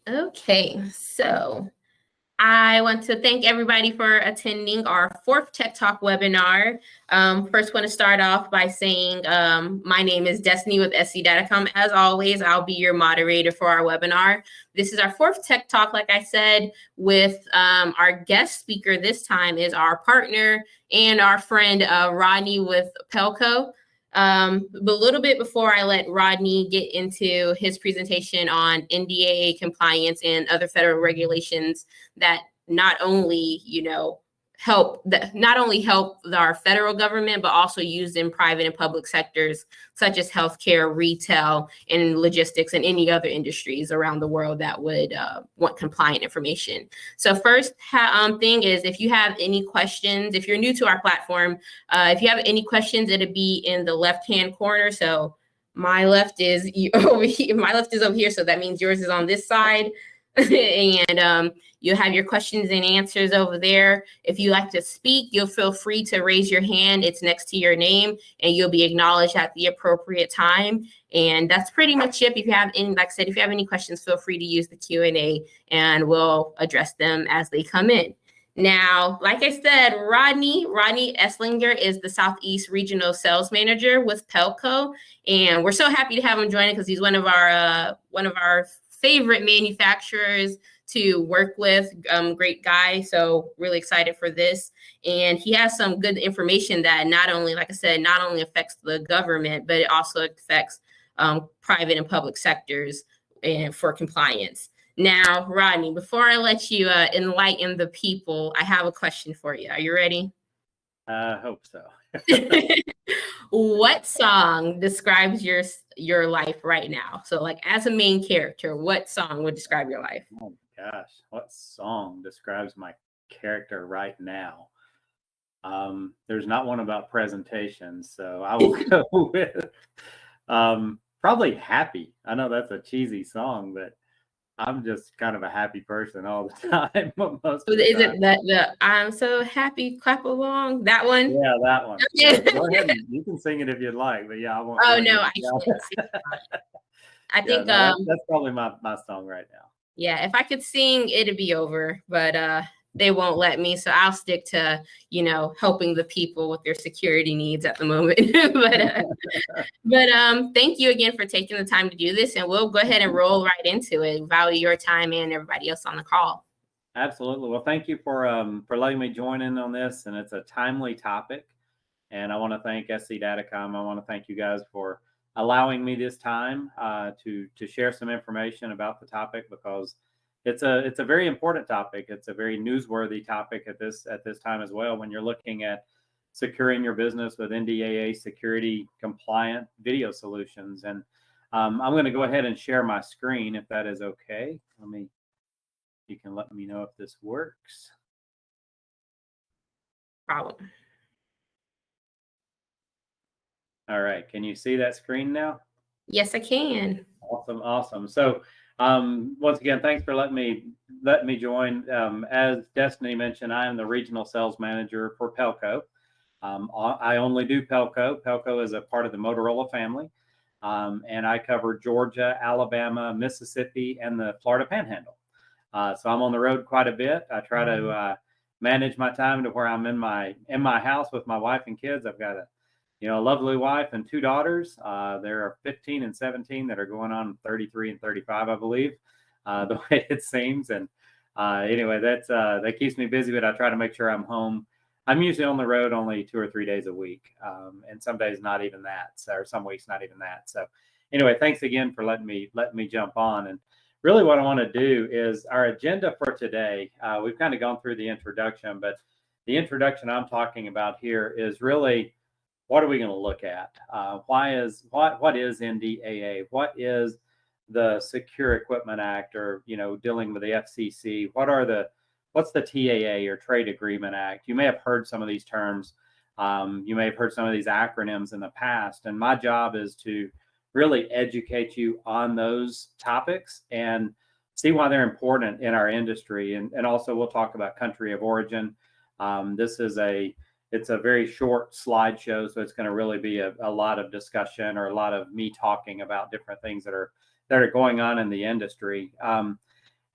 Okay, so I want to thank everybody for attending our fourth Tech Talk webinar. First, want to start off by saying my name is Destiny with NDAA-Com. As always, I'll be your moderator for our webinar. This is our fourth Tech Talk, like I said, with our guest speaker this time is our partner and our friend Rodney with Pelco. But a little bit before I let Rodney get into his presentation on NDAA compliance and other federal regulations that not only, help our federal government, but also used in private and public sectors such as healthcare, retail, and logistics, and any other industries around the world that would want compliant information. So first thing is, if you have any questions, if you're new to our platform, if you have any questions, it'll be in the left-hand corner. So my left is over here. My left is over here, so that means yours is on this side. And you'll have your questions and answers over there. If you like to speak, you'll feel free to raise your hand. It's next to your name, and you'll be acknowledged at the appropriate time. And that's pretty much it. If you have any, like I said, if you have any questions, feel free to use the Q&A, and we'll address them as they come in. Now, like I said, Rodney Esslinger is the Southeast Regional Sales Manager with Pelco, and we're so happy to have him join because he's one of our favorite manufacturers to work with. Great guy, so really excited for this. And he has some good information that not only, like I said, not only affects the government, but it also affects private and public sectors and for compliance. Now, Rodney, before I let you enlighten the people, I have a question for you. Are you ready? I hope so. What song describes your life right now? So, like, as a main character, what song would describe your life? Oh gosh, what song describes my character right now? There's not one about presentations, so I will go with probably Happy. I know that's a cheesy song, but I'm just kind of a happy person all the time. Most of the Is time. it the I'm so happy, clap along, that one? Yeah, that one. Okay. Yeah, go ahead. You can sing it if you'd like, but yeah, I won't. Oh no, I can't sing. I think that's probably my song right now. Yeah, if I could sing, it'd be over, but they won't let me, so I'll stick to helping the people with their security needs at the moment. but thank you again for taking the time to do this, and we'll go ahead and roll right into it. Value your time and everybody else on the call. Absolutely. Well, thank you for letting me join in on this, and it's a timely topic. And I want to thank NDAA-Com. I want to thank you guys for allowing me this time to share some information about the topic, because it's a very important topic. It's a very newsworthy topic at this time as well, when you're looking at securing your business with NDAA security compliant video solutions. And I'm going to go ahead and share my screen if that is okay. You can let me know if this works. Problem. All right. Can you see that screen now? Yes, I can. Awesome. So once again, thanks for letting me join. As Destiny mentioned, I am the regional sales manager for Pelco. I only do Pelco. Pelco is a part of the Motorola family, and I cover Georgia, Alabama, Mississippi, and the Florida Panhandle. So I'm on the road quite a bit. I try to manage my time to where I'm in my house with my wife and kids. I've got a lovely wife and two daughters. There are 15 and 17 that are going on 33 and 35, I believe, the way it seems. And anyway, that keeps me busy, but I try to make sure I'm home. I'm usually on the road only 2 or 3 days a week, and some days not even that, or some weeks not even that. So anyway, thanks again for letting me jump on. And really what I want to do is our agenda for today. We've kind of gone through the introduction, but the introduction I'm talking about here is really, what are we going to look at? What is NDAA? What is the Secure Equipment Act, or dealing with the FCC? What's the TAA, or Trade Agreement Act? You may have heard some of these terms. You may have heard some of these acronyms in the past, and my job is to really educate you on those topics and see why they're important in our industry. And also we'll talk about country of origin. It's a very short slideshow, so it's going to really be a lot of discussion, or a lot of me talking about different things that are going on in the industry.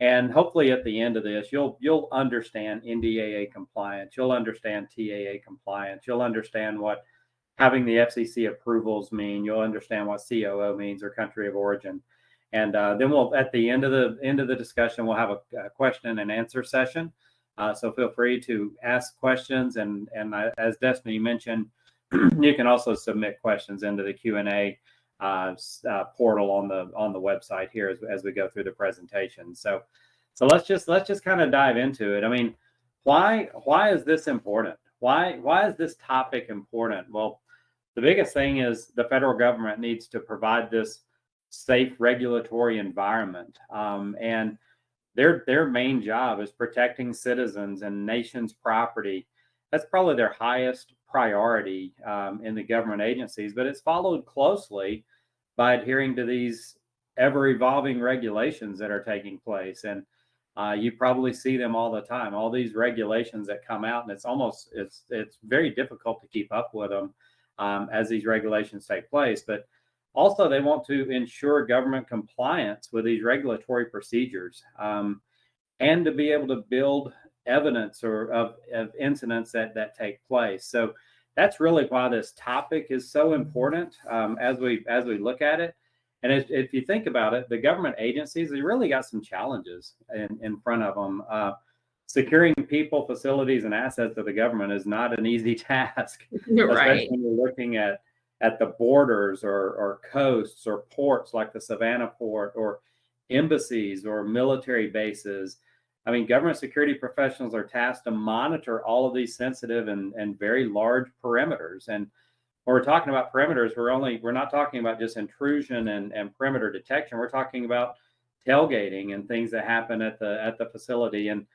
And hopefully at the end of this, you'll understand NDAA compliance, you'll understand TAA compliance, you'll understand what having the FCC approvals mean, you'll understand what COO means, or country of origin. And then we'll, at the end of the discussion, we'll have a question and answer session. So feel free to ask questions, and as Destiny mentioned, you can also submit questions into the Q&A portal on the website here as we go through the presentation. So let's just kind of dive into it. I mean, why is this important? Why is this topic important? Well, the biggest thing is the federal government needs to provide this safe regulatory environment, and their main job is protecting citizens and nation's property. That's probably their highest priority in the government agencies, but it's followed closely by adhering to these ever-evolving regulations that are taking place. And you probably see them all the time, all these regulations that come out, and it's very difficult to keep up with them as these regulations take place. But also, they want to ensure government compliance with these regulatory procedures, and to be able to build evidence of incidents that take place. So that's really why this topic is so important as we look at it. And if you think about it, the government agencies, they really got some challenges in front of them. Securing people, facilities, and assets of the government is not an easy task, especially when you're looking at the borders or coasts or ports like the Savannah port, or embassies or military bases. I mean, government security professionals are tasked to monitor all of these sensitive and very large perimeters. And when we're talking about perimeters, we're not talking about just intrusion and perimeter detection. We're talking about tailgating and things that happen at the facility. And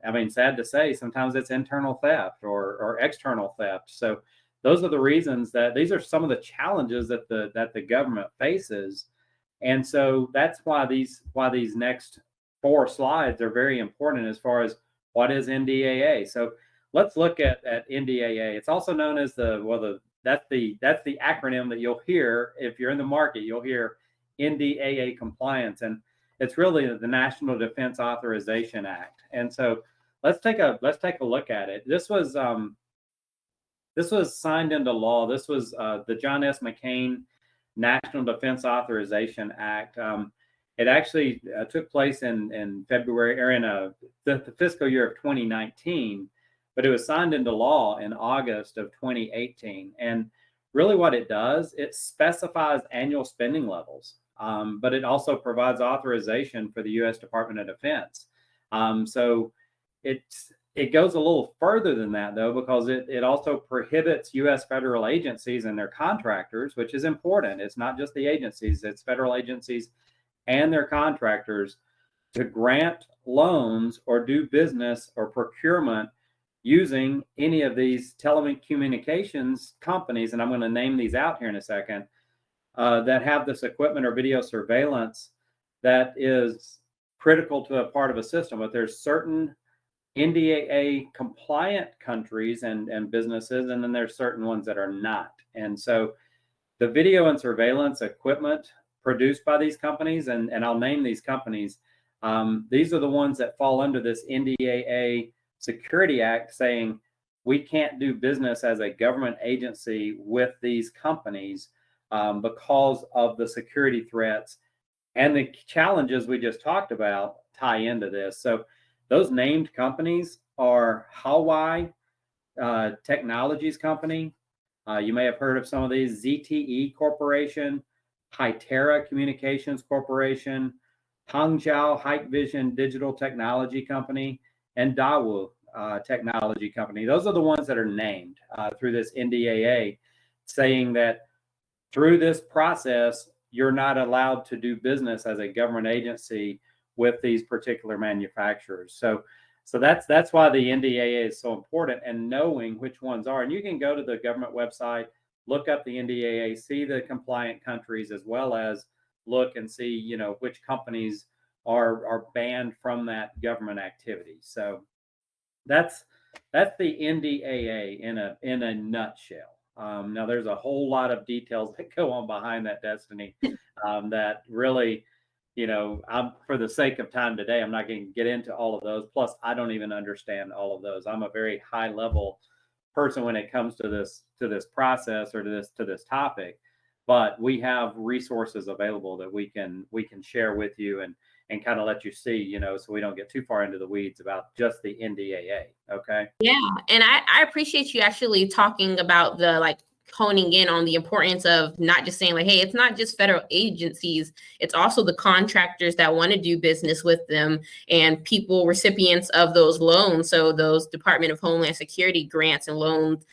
I mean, sad to say, sometimes it's internal theft or external theft. So those are the reasons that these are some of the challenges that the government faces. And so that's why these next 4 slides are very important as far as what is NDAA. So let's look at NDAA. It's also known as that's the acronym that you'll hear if you're in the market. You'll hear NDAA-Compliant, and it's really the National Defense Authorization Act. And so let's take a look at it. This was signed into law. This was the John S. McCain National Defense Authorization Act. It actually took place in February, or in the fiscal year of 2019, but it was signed into law in August of 2018. And really what it does, it specifies annual spending levels, but it also provides authorization for the U.S. Department of Defense. So it goes a little further than that, though, because it also prohibits U.S. federal agencies and their contractors, which is important. It's not just the agencies, it's federal agencies and their contractors, to grant loans or do business or procurement using any of these telecommunications companies, and I'm going to name these out here in a second, that have this equipment or video surveillance that is critical to a part of a system. But there's certain NDAA compliant countries and businesses, and then there's certain ones that are not. And so the video and surveillance equipment produced by these companies, and I'll name these companies, these are the ones that fall under this NDAA Security Act, saying we can't do business as a government agency with these companies because of the security threats and the challenges we just talked about tie into this. So those named companies are Huawei Technologies Company. You may have heard of some of these: ZTE Corporation, Hytera Communications Corporation, Hangzhou Hikvision Digital Technology Company, and Daewoo Technology Company. Those are the ones that are named through this NDAA, saying that through this process, you're not allowed to do business as a government agency with these particular manufacturers. So that's why the NDAA is so important, and knowing which ones are. And you can go to the government website, look up the NDAA, see the compliant countries, as well as look and see, which companies are banned from that government activity. So that's the NDAA in a nutshell. Now there's a whole lot of details that go on behind that, Destiny, that really, for the sake of time today, I'm not going to get into all of those. Plus, I don't even understand all of those. I'm a very high level person when it comes to this process or to this topic. But we have resources available that we can share with you and kind of let you see, so we don't get too far into the weeds about just the NDAA. Okay. Yeah. And I appreciate you actually talking about the honing in on the importance of not just saying hey, it's not just federal agencies, it's also the contractors that want to do business with them and people recipients of those loans. So those Department of Homeland Security grants and loans,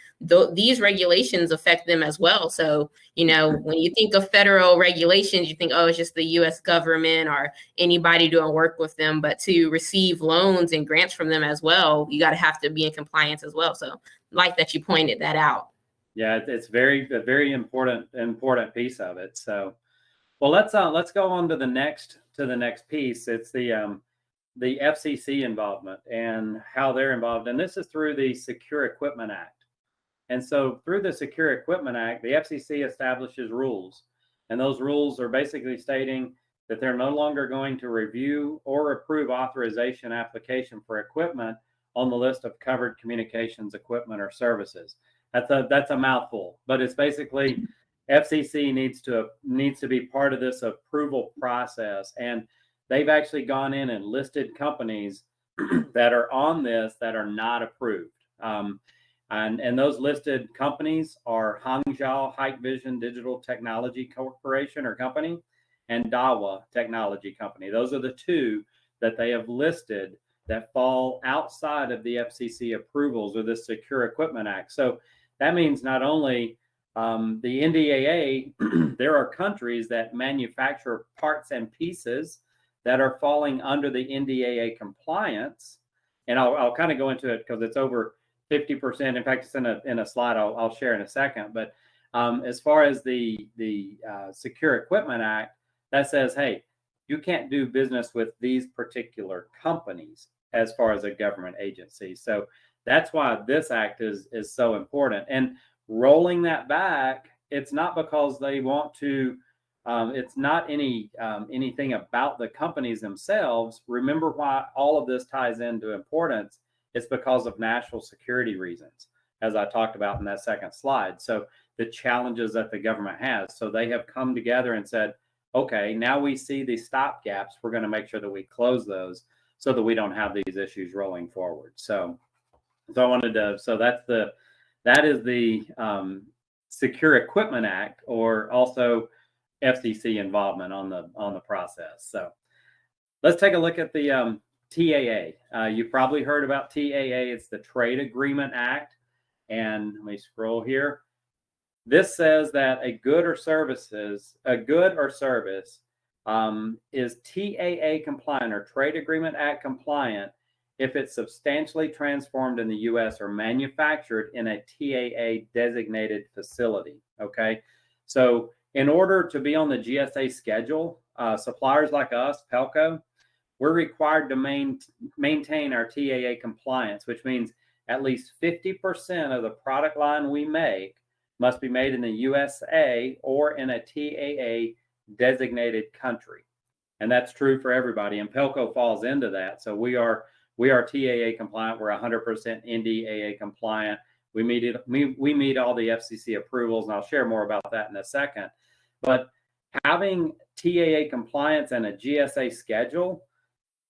these regulations affect them as well. So, when you think of federal regulations, you think, oh, it's just the US government or anybody doing work with them. But to receive loans and grants from them as well, you got to have to be in compliance as well. So like that you pointed that out. Yeah, it's a very important piece of it. So, well, let's go on to the next piece. It's the FCC involvement and how they're involved, and this is through the Secure Equipment Act. And so, through the Secure Equipment Act, the FCC establishes rules, and those rules are basically stating that they're no longer going to review or approve authorization application for equipment on the list of covered communications equipment or services. That's a mouthful, but it's basically FCC needs to be part of this approval process, and they've actually gone in and listed companies that are on this that are not approved. And those listed companies are Hangzhou Hikvision Digital Technology Corporation or Company and Dahua Technology Company. Those are the two that they have listed that fall outside of the FCC approvals or the Secure Equipment Act. So that means not only the NDAA, there are countries that manufacture parts and pieces that are falling under the NDAA compliance. And I'll kind of go into it because it's over 50%. In fact, it's in a slide I'll share in a second. But as far as the Secure Equipment Act, that says, hey, you can't do business with these particular companies as far as a government agency. So that's why this act is so important. And rolling that back, it's not because they want to, it's not anything about the companies themselves. Remember why all of this ties into importance. It's because of national security reasons, as I talked about in that second slide. So the challenges that the government has. So they have come together and said, okay, now we see these stop gaps. We're going to make sure that we close those so that we don't have these issues rolling forward. So I wanted to, that is the Secure Equipment Act, or also FCC involvement on the process. So let's take a look at the TAA. You probably heard about TAA. It's the Trade Agreement Act. And let me scroll here. This says that a good or service is TAA compliant or Trade Agreement Act compliant if it's substantially transformed in the U.S. or manufactured in a TAA designated facility. Okay, so in order to be on the GSA schedule, suppliers like us, Pelco, we're required to maintain our TAA compliance, which means at least 50% of the product line we make must be made in the USA or in a TAA designated country. And that's true for everybody. And Pelco falls into that. So we are TAA compliant. We're 100% NDAA compliant. We meet all the FCC approvals, and I'll share more about that in a second. But having TAA compliance and a GSA schedule,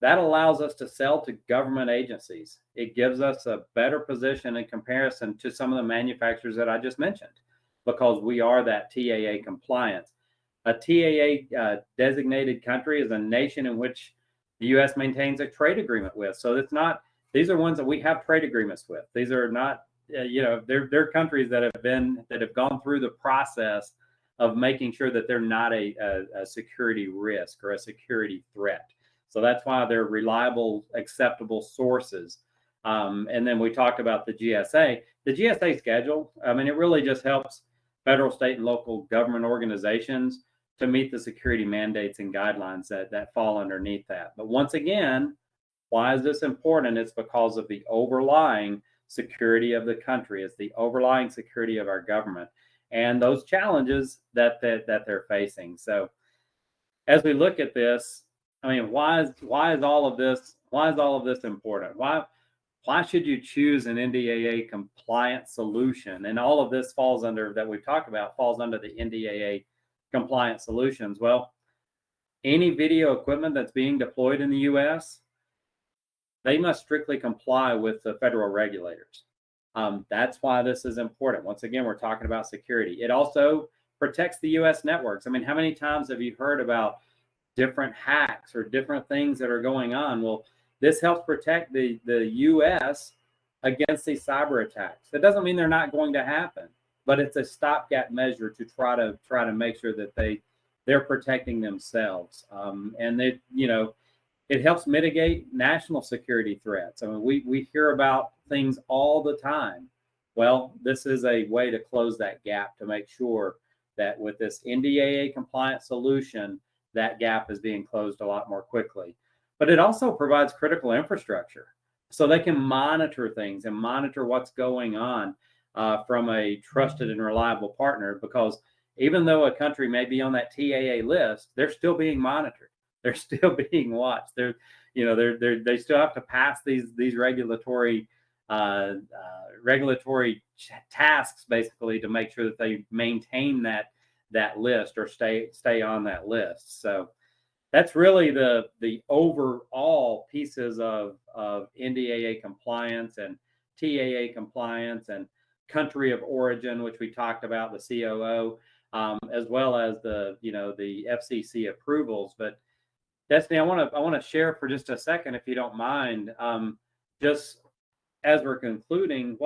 that allows us to sell to government agencies. It gives us a better position in comparison to some of the manufacturers that I just mentioned, because we are that TAA compliance. A TAA designated country is a nation in which the U.S. maintains a trade agreement with. So it's not; these are ones that we have trade agreements with. These are not, they're countries that have gone through the process of making sure that they're not a security risk or a security threat. So that's why they're reliable, acceptable sources. And then we talked about the GSA. The GSA schedule, it really just helps federal, state, and local government organizations to meet the security mandates and guidelines that fall underneath that. But once again, why is this important? It's because of the overlying security of the country. It's the overlying security of our government and those challenges that they're facing. So as we look at this, I mean, why is all of this important? Why should you choose an NDAA compliant solution? And all of this that we've talked about falls under the NDAA compliant solutions. Well, any video equipment that's being deployed in the U.S., they must strictly comply with the federal regulators. That's why this is important. Once again, we're talking about security. It also protects the U.S. networks. I mean, how many times have you heard about different hacks or different things that are going on? Well, this helps protect the U.S. against these cyber attacks. That doesn't mean they're not going to happen, but it's a stopgap measure to try to make sure that they're protecting themselves. And it helps mitigate national security threats. I mean, we hear about things all the time. Well, this is a way to close that gap to make sure that with this NDAA compliant solution, that gap is being closed a lot more quickly. But it also provides critical infrastructure so they can monitor things and monitor what's going on from a trusted and reliable partner, because even though a country may be on that TAA list, they're still being monitored. They're still being watched. They still have to pass these regulatory tasks basically to make sure that they maintain that list or stay on that list. So that's really the overall pieces of NDAA compliance and TAA compliance and country of origin, which we talked about, the COO, as well as the FCC approvals. But Destiny, I want to share for just a second, if you don't mind, just as we're concluding,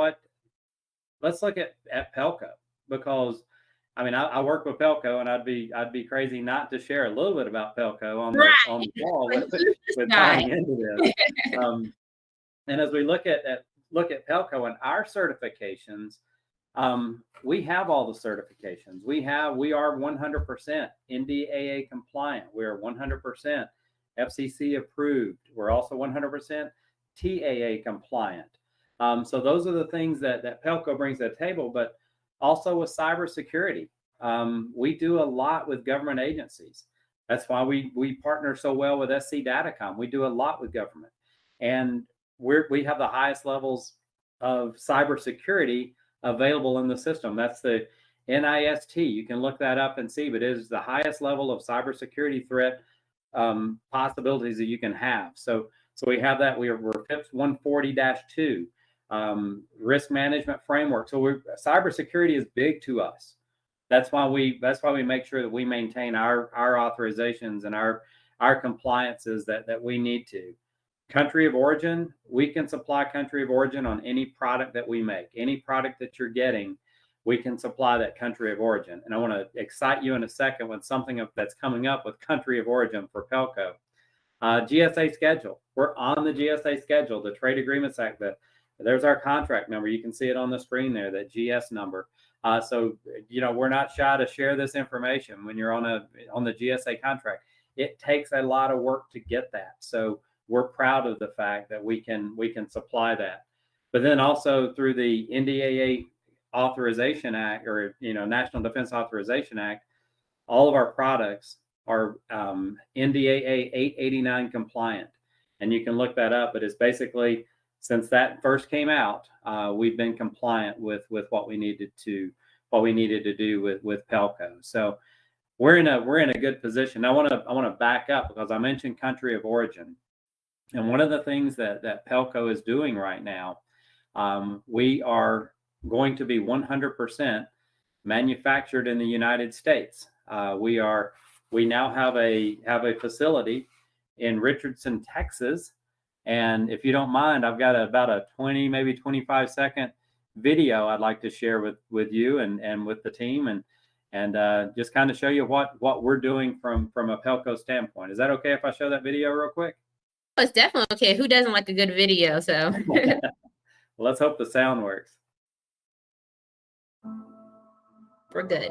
let's look at Pelco, because I mean, I work with Pelco, and I'd be crazy not to share a little bit about Pelco on the call with tying into this. And as we look at Pelco and our certifications, we have all the certifications. We are 100% NDAA compliant. We are 100% FCC approved. We're also 100% TAA compliant. So those are the things that Pelco brings to the table. But also with cybersecurity, we do a lot with government agencies. That's why we partner so well with SC Datacom. We do a lot with government, and we have the highest levels of cybersecurity available in the system. That's the NIST. You can look that up and see, but it is the highest level of cybersecurity threat possibilities that you can have. So we have that. We're FIPS 140-2 risk management framework. So cybersecurity is big to us. That's why we make sure that we maintain our authorizations and our compliances that we need to. Country of origin, we can supply country of origin on any product that we make. Any product that you're getting, we can supply that country of origin. And I want to excite you in a second with something that's coming up with country of origin for Pelco. GSA schedule. We're on the GSA schedule, the Trade Agreements Act. There's our contract number. You can see it on the screen there, that GS number. So we're not shy to share this information when you're on the GSA contract. It takes a lot of work to get that. So we're proud of the fact that we can supply that. But then also through the NDAA Authorization Act, or National Defense Authorization Act, all of our products are NDAA 889 compliant. And you can look that up, but it's basically, since that first came out, we've been compliant with what we needed to do with Pelco. So we're in a good position. I want to back up, because I mentioned country of origin. And one of the things that Pelco is doing right now, we are going to be 100% manufactured in the United States. We now have a facility in Richardson, Texas. And if you don't mind, I've got about a 20, maybe 25 second video I'd like to share with you and with the team, and just kind of show you what we're doing from a Pelco standpoint. Is that okay if I show that video real quick? It's definitely okay. Who doesn't like a good video? So well, let's hope the sound works. We're good.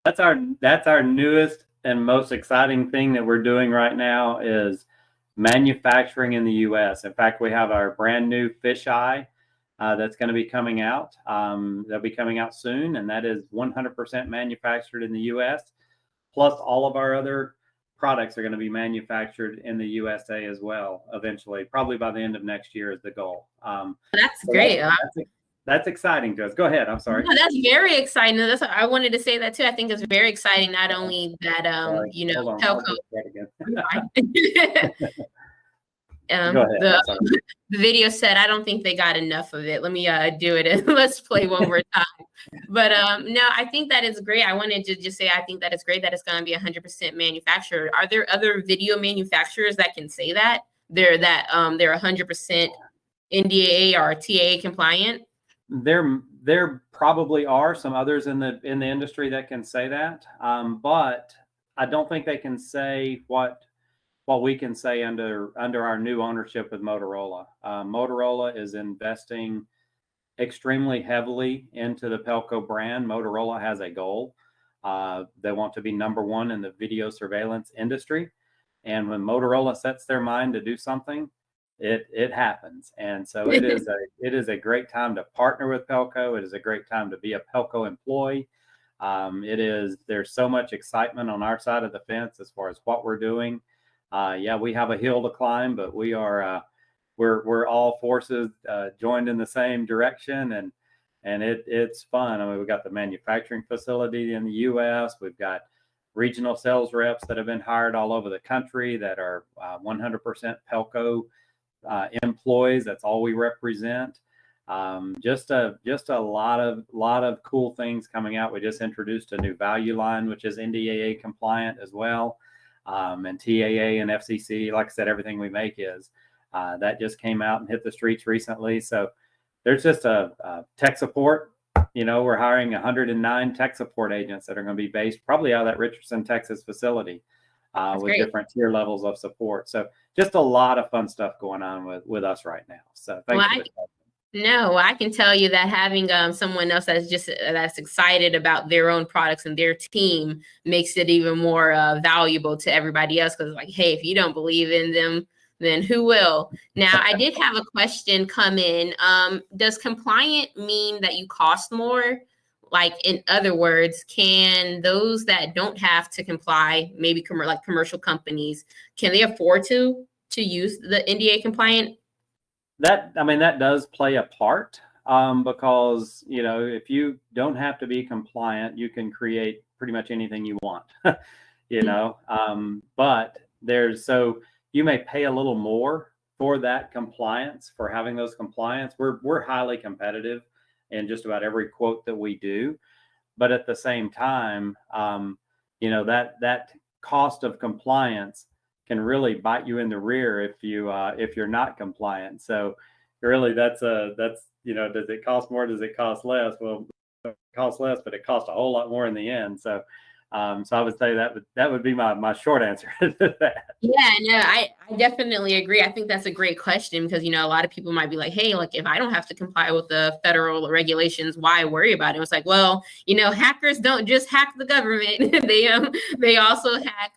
That's our newest and most exciting thing that we're doing right now is manufacturing in the U.S. In fact, we have our brand new fisheye that's going to be coming out. That'll be coming out soon, and that is 100% manufactured in the U.S. Plus, all of our other products are going to be manufactured in the USA as well. Eventually, probably by the end of next year is the goal. That's great. That's exciting to us. Go ahead. I'm sorry. No, that's very exciting. That's what I wanted to say that too. I think it's very exciting. Not only that, you know, Pelco. The video said, I don't think they got enough of it. Let me do it and let's play one more time. But no, I think that is great. I wanted to just say, I think that it's great that it's going to be 100% manufactured. Are there other video manufacturers that can say that they're 100% NDAA or TAA compliant? There probably are some others in the industry that can say that, but I don't think they can say what we can say under our new ownership with Motorola. Motorola is investing extremely heavily into the Pelco brand. Motorola has a goal. They want to be #1 in the video surveillance industry, and when Motorola sets their mind to do something, it happens. And so it is a great time to partner with Pelco. It is a great time to be a Pelco employee. There's so much excitement on our side of the fence as far as what we're doing. Yeah, we have a hill to climb, but we're all forces joined in the same direction, and it's fun. I mean, we've got the manufacturing facility in the U.S. We've got regional sales reps that have been hired all over the country that are 100% Pelco employees. That's all we represent. Just a lot of cool things coming out. We just introduced a new value line, which is NDAA compliant as well. And TAA and FCC, like I said, everything we make is that just came out and hit the streets recently. So there's just a tech support. You know, we're hiring 109 tech support agents that are going to be based probably out of that Richardson, Texas facility with great. Different tier levels of support. So just a lot of fun stuff going on with us right now. So thanks for the question. No, I can tell you that having someone else that's excited about their own products and their team makes it even more valuable to everybody else. Because like, hey, if you don't believe in them, then who will? Now, I did have a question come in. Does compliant mean that you cost more? Like, in other words, can those that don't have to comply, maybe like commercial companies, can they afford to use the NDAA compliant? That does play a part because, you know, if you don't have to be compliant, you can create pretty much anything you want, you know, but so you may pay a little more for that compliance, for having those compliance. We're highly competitive in just about every quote that we do. But at the same time, you know, that cost of compliance can really bite you in the rear if you're not compliant. So really that's you know, does it cost more? Does it cost less? Well, it costs less, but it costs a whole lot more in the end. So so I would say that would be my short answer to that. Yeah, no, I definitely agree. I think that's a great question because, you know, a lot of people might be like, hey, like if I don't have to comply with the federal regulations, why worry about it? It's like, well, you know, hackers don't just hack the government. They also hack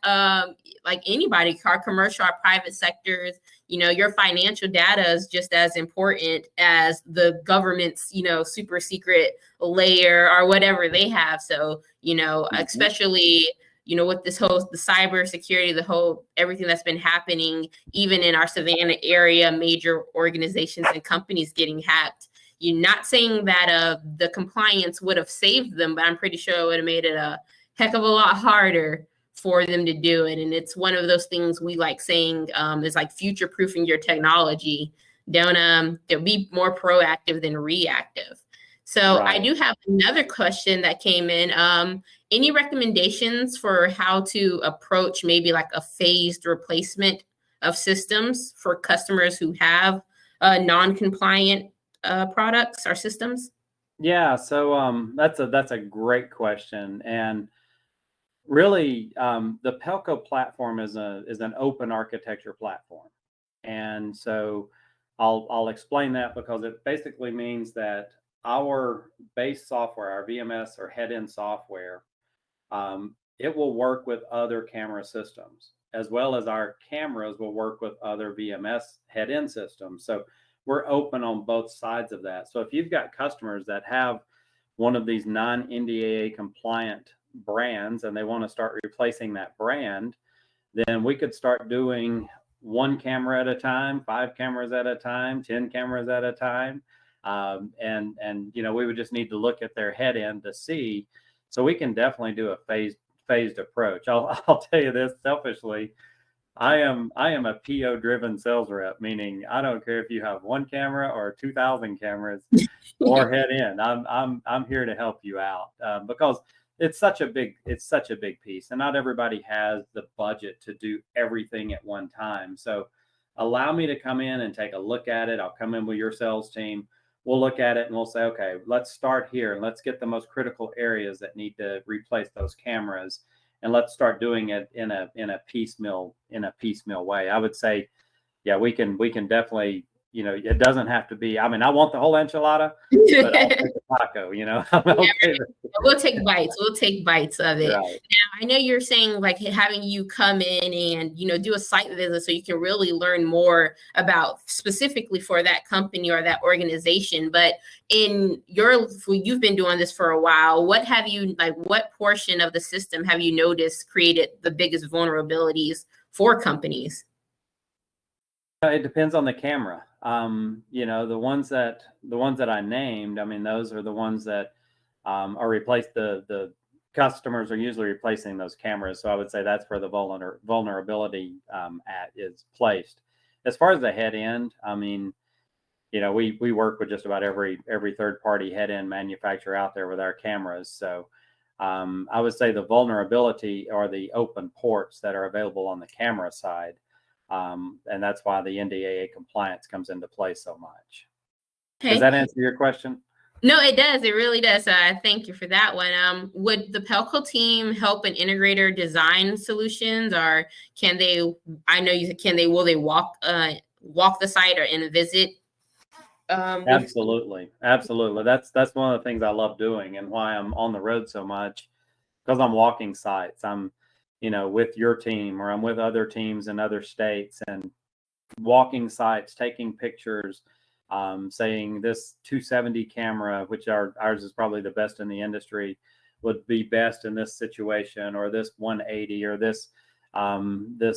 like anybody, our commercial, our private sectors. You know, your financial data is just as important as the government's, you know, super secret layer or whatever they have. So, you know, especially, you know, with the cyber security, everything that's been happening, even in our Savannah area, major organizations and companies getting hacked. You're not saying that the compliance would have saved them, but I'm pretty sure it would have made it a heck of a lot harder for them to do it. And it's one of those things we like saying is like future proofing your technology. Don't be more proactive than reactive. So right. I do have another question that came in. Any recommendations for how to approach maybe like a phased replacement of systems for customers who have non-compliant products or systems? Yeah, so that's a great question, and really, the Pelco platform is an open architecture platform, and so I'll explain that because it basically means that our base software, our VMS or head-end software, it will work with other camera systems, as well as our cameras will work with other VMS head-end systems. So we're open on both sides of that. So if you've got customers that have one of these non-NDAA compliant brands and they want to start replacing that brand, then we could start doing one camera at a time, 5 cameras at a time, 10 cameras at a time. And we would just need to look at their head end to see. So we can definitely do a phased approach. I'll tell you this selfishly. I am a PO driven sales rep, meaning I don't care if you have 1 camera or 2,000 cameras or head in. I'm here to help you out because it's such a big piece, and not everybody has the budget to do everything at one time. So allow me to come in and take a look at it. I'll come in with your sales team. We'll look at it and we'll say, okay, let's start here and let's get the most critical areas that need to replace those cameras, and let's start doing it in a piecemeal way. I would say, yeah, we can definitely. It doesn't have to be. I mean, I want the whole enchilada, but I'll take a taco. I'm okay. We'll take bites. We'll take bites of it. Right. Now, I know you're saying like having you come in and do a site visit so you can really learn more about specifically for that company or that organization. But you've been doing this for a while. What portion of the system have you noticed created the biggest vulnerabilities for companies? It depends on the camera. The ones that I named, I mean, those are the ones that are replaced. The customers are usually replacing those cameras. So I would say that's where the vulnerability is placed. As far as the head end, I mean, we work with just about every third party head end manufacturer out there with our cameras. So I would say the vulnerability are the open ports that are available on the camera side. And that's why the NDAA compliance comes into play so much. Okay. Does that answer your question? No, it does. It really does. Thank you for that one. Would the Pelco team help an integrator design solutions, or can they? I know you can. Will they walk the site or in a visit? Absolutely. That's one of the things I love doing, and why I'm on the road so much, because I'm walking sites. I'm with your team, or I'm with other teams in other states and walking sites, taking pictures, saying this 270 camera, which ours is probably the best in the industry, would be best in this situation, or this 180, or this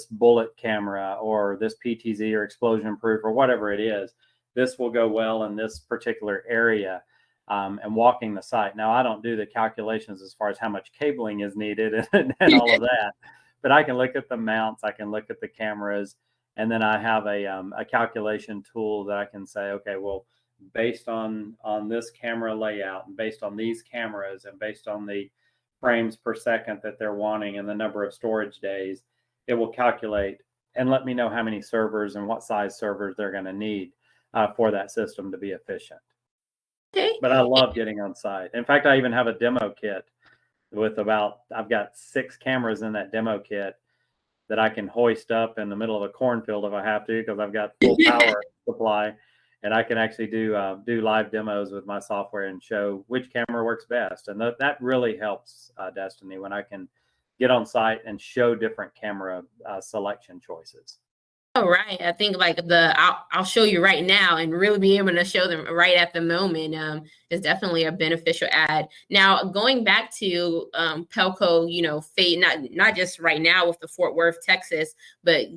bullet camera, or this PTZ or explosion proof, or whatever it is. This will go well in this particular area. And walking the site. Now, I don't do the calculations as far as how much cabling is needed and all of that, but I can look at the mounts, I can look at the cameras, and then I have a calculation tool that I can say, okay, well, based on this camera layout, and based on these cameras, and based on the frames per second that they're wanting and the number of storage days, it will calculate and let me know how many servers and what size servers they're going to need for that system to be efficient. Okay. But I love getting on site. In fact, I even have a demo kit with I've got 6 cameras in that demo kit that I can hoist up in the middle of a cornfield if I have to, because I've got full power supply, and I can actually do live demos with my software and show which camera works best. And that really helps Destiny, when I can get on site and show different camera selection choices. Oh, right. I think like I'll show you right now, and really be able to show them right at the moment is definitely a beneficial add. Now, going back to Pelco, not just right now with the Fort Worth, Texas, but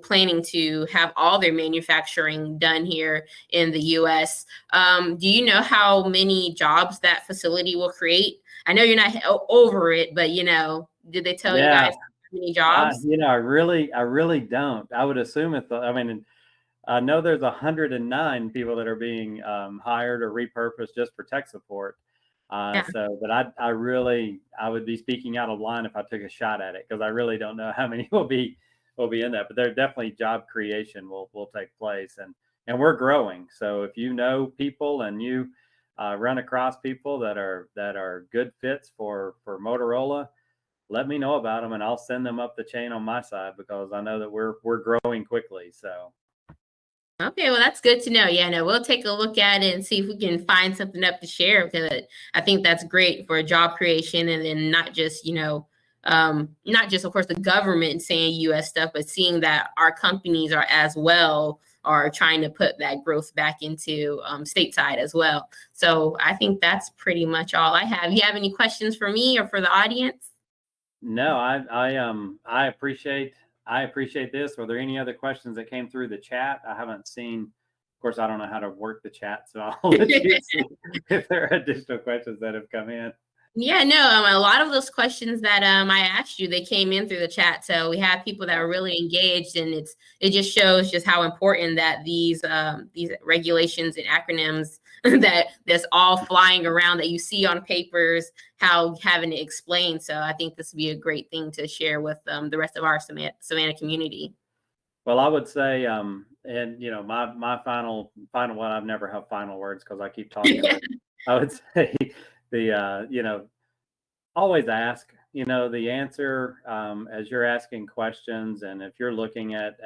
planning to have all their manufacturing done here in the U.S. Do you know how many jobs that facility will create? I know you're not over it, but did they tell you guys many jobs? I really don't. I would assume I know there's 109 people that are being hired or repurposed just for tech support. Yeah. But I would be speaking out of line if I took a shot at it, because I really don't know how many will be in that. But there definitely job creation will take place, and we're growing. So if you know people and you run across people that are good fits for Motorola, let me know about them, and I'll send them up the chain on my side, because I know that we're growing quickly. So. Okay, well, that's good to know. Yeah, no, we'll take a look at it and see if we can find something up to share, because I think that's great for job creation, and then not just, not just, of course, the government saying US stuff, but seeing that our companies are as well are trying to put that growth back into stateside as well. So I think that's pretty much all I have. You have any questions for me or for the audience? No, I appreciate this. Were there any other questions that came through the chat? I haven't seen. Of course, I don't know how to work the chat, so I'll let you see if there are additional questions that have come in. Yeah, no, a lot of those questions that I asked you, they came in through the chat. So we have people that are really engaged, and it just shows just how important that these regulations and acronyms that's all flying around that you see on papers, how having it explained. So I think this would be a great thing to share with the rest of our Savannah community. Well, I would say, and my final one. I've never have final words because I keep talking. But I would say always ask. The answer as you're asking questions, and if you're looking at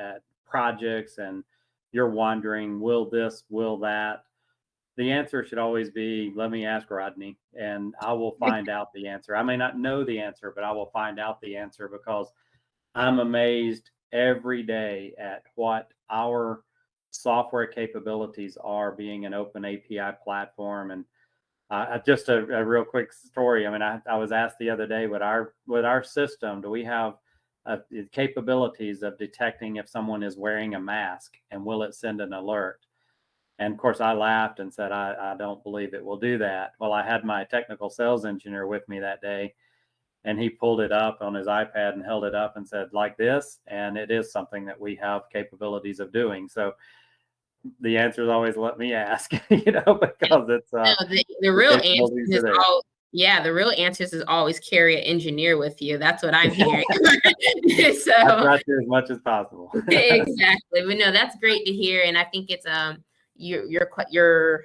projects and you're wondering, will this, will that, the answer should always be, let me ask Rodney, and I will find out the answer. I may not know the answer, but I will find out the answer, because I'm amazed every day at what our software capabilities are, being an open API platform. And just a real quick story. I mean, I was asked the other day, with our system, do we have the capabilities of detecting if someone is wearing a mask, and will it send an alert? And of course, I laughed and said, I don't believe it will do that. Well, I had my technical sales engineer with me that day, and he pulled it up on his iPad and held it up and said, like this, and it is something that we have capabilities of doing. So the answer is always, let me ask, because it's the real answer is the real answers is always carry an engineer with you. That's what I'm hearing. So I try to as much as possible. Exactly. But no, that's great to hear, and I think it's your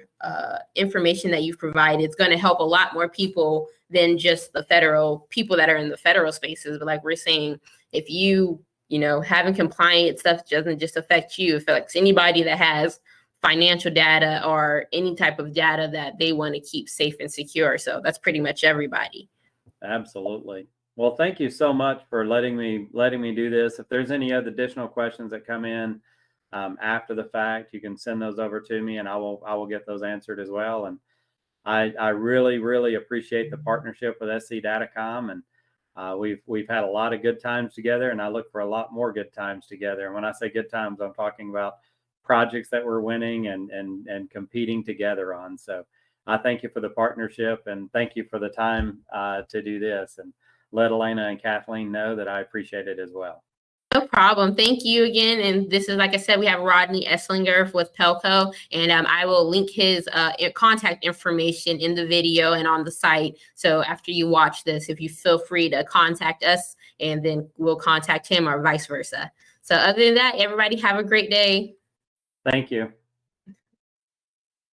information that you've provided is going to help a lot more people than just the federal people that are in the federal spaces. But like we're saying, if having compliant stuff doesn't just affect you, it affects anybody that has financial data or any type of data that they want to keep safe and secure. So that's pretty much everybody. Absolutely. Well, thank you so much for letting me do this. If there's any other additional questions that come in after the fact, you can send those over to me, and I will get those answered as well. And I really, really appreciate the partnership with SC Datacom, and we've had a lot of good times together, and I look for a lot more good times together. And when I say good times, I'm talking about projects that we're winning and competing together on. So I thank you for the partnership, and thank you for the time to do this, and let Elena and Kathleen know that I appreciate it as well. No problem. Thank you again. And this is, like I said, we have Rodney Esslinger with Pelco, and I will link his contact information in the video and on the site. So after you watch this, if you feel free to contact us, and then we'll contact him, or vice versa. So other than that, everybody have a great day. Thank you.